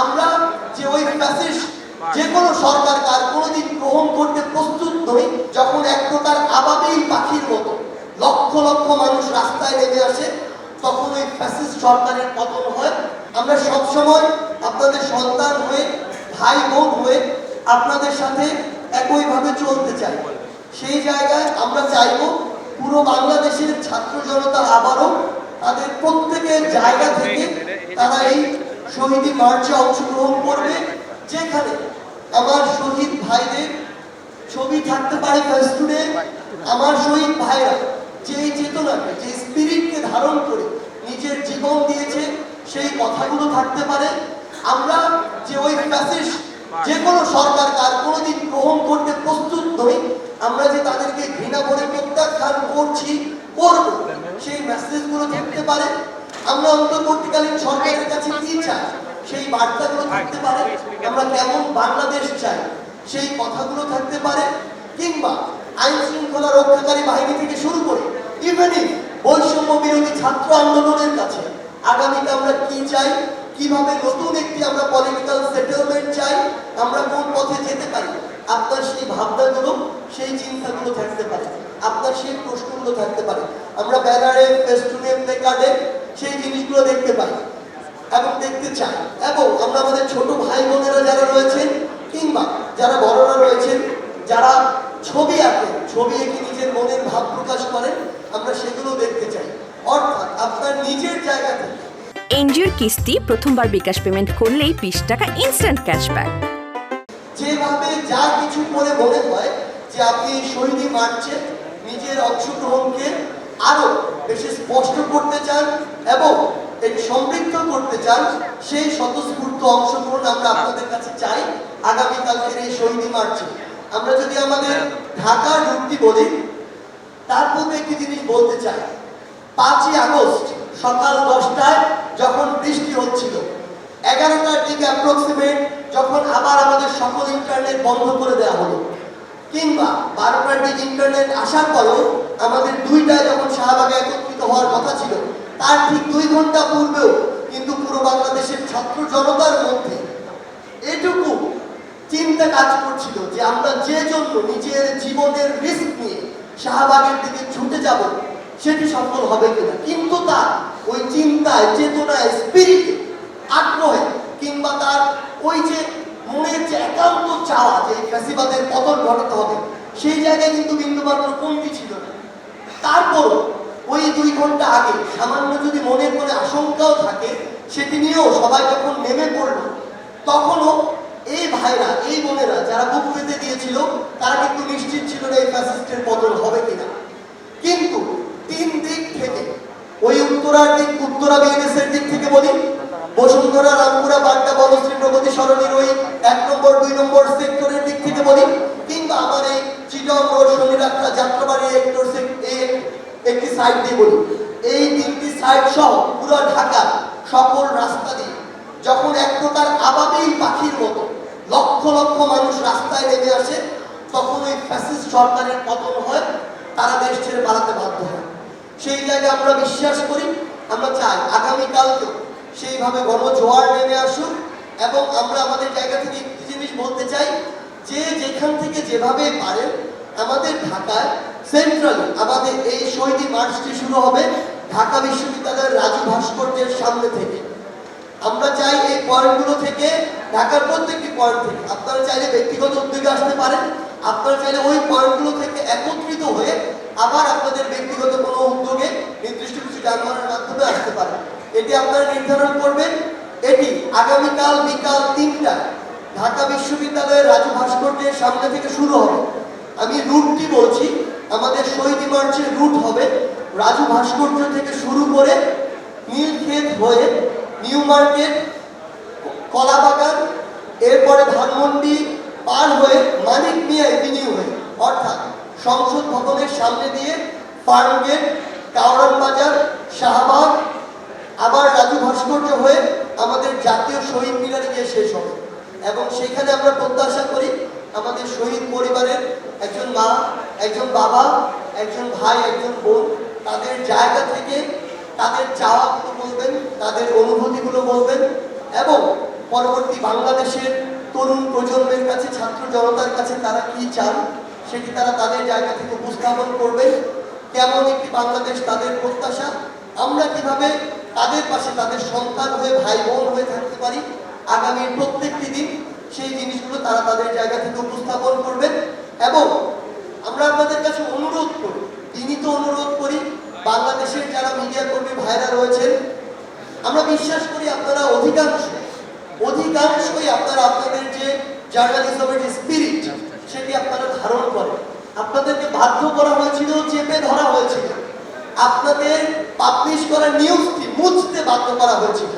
আমরা যে ওই ফ্যাসিস্ট যে কোনো সরকার আর কোনোদিন গ্রহণ করতে প্রস্তুত নই। যখন এক প্রকার আবাবিল পাখির মতো লক্ষ লক্ষ মানুষ রাস্তায় নেমে আসে, তখন ওই ফ্যাসিস্ট সরকারের পতন হয়। আমরা সবসময় আপনাদের সন্তান হয়ে, ভাই বোন হয়ে আপনাদের সাথে একইভাবে চলতে চাই। সেই জায়গায় আমরা চাইব পুরো বাংলাদেশের ছাত্র জনতা আবারও তাদের প্রত্যেকের জায়গা থেকে তারা এই শহীদি মার্চে অংশগ্রহণ করবে, যেখানে আমার শহীদ ভাইদের ছবি থাকতে পারে ফেস্টুনে। আমার শহীদ ভাইরা যে চেতনাকে, যে স্পিরিটকে ধারণ করে নিজের জীবন দিয়েছে, সেই কথাগুলো থাকতে পারে। আমরা যে ওই ফ্যাসিস্ট যে কোনো সরকার আর কোনোদিন গ্রহণ করতে প্রস্তুত নই, আমরা যে তাদেরকে ঘৃণা করে প্রত্যাখ্যান করছি, করব, সেই মেসেজগুলো থাকতে পারে। আমরা অন্তর্বর্তীকালীন সরকারের কাছে কি চাই, সেই বার্তাগুলো থাকতে পারে। আমরা কেমন বাংলাদেশ চাই, সেই কথাগুলো থাকতে পারে। কিংবা আইন শৃঙ্খলা রক্ষাকারী বাহিনী থেকে শুরু করে ইভেনিং বৈষম্য বিরোধী ছাত্র আন্দোলনের কাছে আগামীতে আমরা কি চাই, কিভাবে নতুন একটি আমরা পলিটিক্যাল সেটেলমেন্ট চাই, আমরা কোন পথে যেতে পারি, আপনার সেই ভাবনাগুলো, সেই চিন্তাগুলো থাকতে পারে, আপনার সেই প্রশ্নগুলো থাকতে পারে। আমরা ব্যানারে, ফেস্টুনে, প্লেকার্ডে সেই জিনিসগুলো দেখতে পাই এবং দেখতে চাই। এবং আমরা আমাদের ছোট ভাই বোনেরা যারা রয়েছেন, কিংবা যারা বড়রা রয়েছেন, যারা ছবি আঁকেন, ছবি এঁকে নিজের মনের ভাব প্রকাশ করেন, আমরা সেগুলো দেখতে চাই। অর্থাৎ আপনার নিজের জায়গা থেকে এনজিওর কিস্তি প্রথমবার বিকাশ পেমেন্ট করলেই 20 টাকা ইনস্ট্যান্ট ক্যাশব্যাক। যেভাবে যা কিছু করে মনে হয় যে আপনি শহীদি মার্চে নিজের অংশগ্রহণকে আরো বেশি স্পষ্ট করতে চান এবং এটি সমৃদ্ধ করতে চান, সেই স্বতঃস্ফূর্ত অংশগ্রহণ আমরা আপনাদের কাছে চাই আগামীকালকের এই শহীদি মার্চে। আমরা যদি আমাদের ঢাকার রুটটি বলি, তার মধ্যে একটি জিনিস বলতে চাই। 5ই আগস্ট সকাল 10টায় যখন বৃষ্টি হচ্ছিল, 11টার দিকে অ্যাপ্রক্সিমেট যখন আবার আমাদের সকল ইন্টারনেট বন্ধ করে দেওয়া হলো, কিংবা 12টার দিকে ইন্টারনেট আসার পরেও আমাদের 2টায় যখন শাহবাগে একত্রিত হওয়ার কথা ছিল, তার ঠিক 2 ঘন্টা পূর্বেও কিন্তু পুরো বাংলাদেশের ছাত্র জনতার মধ্যে এটুকু চিন্তা কাজ করছিল যে আমরা যে জন্য নিজের জীবনের রিস্ক নিয়ে শাহবাগের দিকে ছুটে যাব, সেটি সফল হবে কিনা। কিন্তু তার ওই চিন্তায়, চেতনায়, স্পিরিটে, আগ্রহে, কিংবা তার ওই যে মনের যে একান্ত চাওয়া যে ফ্যাসিবাদের পতন ঘটাতে হবে, সেই জায়গায় কিন্তু বিন্দুমাত্র কমতি ছিল না। তারপরও ওই 2 ঘন্টা আগে সামান্য যদি মনের মনে আশঙ্কাও থাকে, সেটি নিয়েও সবাই যখন নেমে পড়ল, তখনও এই ভাইরা, এই বোনেরা যারা বুক পেতে দিয়েছিল, তারা কিন্তু নিশ্চিত ছিল না এই ফ্যাসিস্টের পতন হবে কিনা। কিন্তু 3 দিক থেকে, ওই উত্তরার দিক, উত্তরা বিএনএসের দিক থেকে বলি, বসুন্ধরা, রামপুরা, বাড্ডা, বনশ্রী, প্রগতি সরণির ওই 1 নম্বর 2 নম্বর সেক্টরের দিক থেকে বলি, কিংবা আমার এই চিটং রোড, শনিরাত্রা, যাত্রাবাড়ি একটি সাইড দিয়ে বলি, এই 3টি সাইড সহ পুরো ঢাকা সকল রাস্তা দিয়ে যখন এক প্রকার আবাবিল পাখির মতো লক্ষ লক্ষ মানুষ রাস্তায় নেমে আসে, তখন ওই ফ্যাসিস্ট সরকারের পতন হয়, তারা দেশ ছেড়ে পালাতে বাধ্য হয়। সেই জায়গায় আমরা বিশ্বাস করি, আমরা চাই আগামীকালকেও সেইভাবে গণজোয়ার নেমে আসুক। এবং আমরা আমাদের জায়গা থেকে একটি জিনিস বলতে চাই, যে যেখান থেকে যেভাবে পারেন আমাদের ঢাকায় সেন্ট্রালি আমাদের এই শহীদি মার্চটি শুরু হবে ঢাকা বিশ্ববিদ্যালয়ের রাজু ভাস্কর্যের সামনে থেকে। আমরা চাই এই পয়েন্টগুলো থেকে, ঢাকার প্রত্যেকটি পয়েন্ট থেকে আপনারা চাইলে ব্যক্তিগত উদ্যোগে আসতে পারেন, আপনারা চাইলে ওই পয়েন্টগুলো থেকে একত্রিত হয়ে আবার আপনাদের ব্যক্তিগত কোনো উদ্যোগে নির্দিষ্ট কিছু যানবাহনের মাধ্যমে আসতে পারেন। এটি আপনারা নির্ধারণ করবেন। এটি আগামীকাল বিকাল 3টায় ঢাকা বিশ্ববিদ্যালয়ের রাজু ভাস্কর্যের সামনে থেকে শুরু হবে। আমি রুটটি বলছি, আমাদের শহীদি মার্চের রুট হবে রাজু ভাস্কর্য থেকে শুরু করে নীলক্ষেত হয়ে নিউ মার্কেট, কলাবাগান, এরপরে ধানমন্ডি পার হয়ে মানিক মিয়া এভিনিউ হয়ে, অর্থাৎ সংসদ ভবনের সামনে দিয়ে ফার্মগেট, কাওরান বাজার, শাহবাগ, আবার রাজু ভাস্কর্য হয়ে আমাদের জাতীয় শহীদ মিনারে গিয়ে শেষ হবে। এবং সেখানে আমরা প্রত্যাশা করি আমাদের শহীদ পরিবারের একজন মা, একজন বাবা, একজন ভাই, একজন বোন তাদের জায়গা থেকে তাদের চাওয়াগুলো বলবেন, তাদের অনুভূতিগুলো বলবেন এবং পরবর্তী বাংলাদেশের তরুণ প্রজন্মের কাছে, ছাত্র জনতার কাছে তারা কি চান সেটি তারা তাদের জায়গা থেকে উপস্থাপন করবেন। কেমন একটি বাংলাদেশ তাদের প্রত্যাশা, আমরা কিভাবে তাদের পাশে তাদের সন্তান হয়ে, ভাই বোন হয়ে থাকতে পারি আগামীর প্রত্যেকটি দিন, সেই জিনিসগুলো তারা তাদের জায়গা থেকে উপস্থাপন করবেন। এবং আমরা আপনাদের কাছে অনুরোধ করি, বিনীত অনুরোধ করি, বাংলাদেশের যারা মিডিয়া কর্মী ভাইরা রয়েছেন, আমরা বিশ্বাস করি আপনারা অধিকাংশই আপনারা আপনাদের যে জার্নালিজমের যে স্পিরিট সেটি আপনারা ধারণ করেন। আপনাদেরকে বাধ্য করা হয়েছিল, চেপে ধরা হয়েছিল, আপনাদের পাবলিশ করা নিউজটি মুছতে বাধ্য করা হয়েছিল।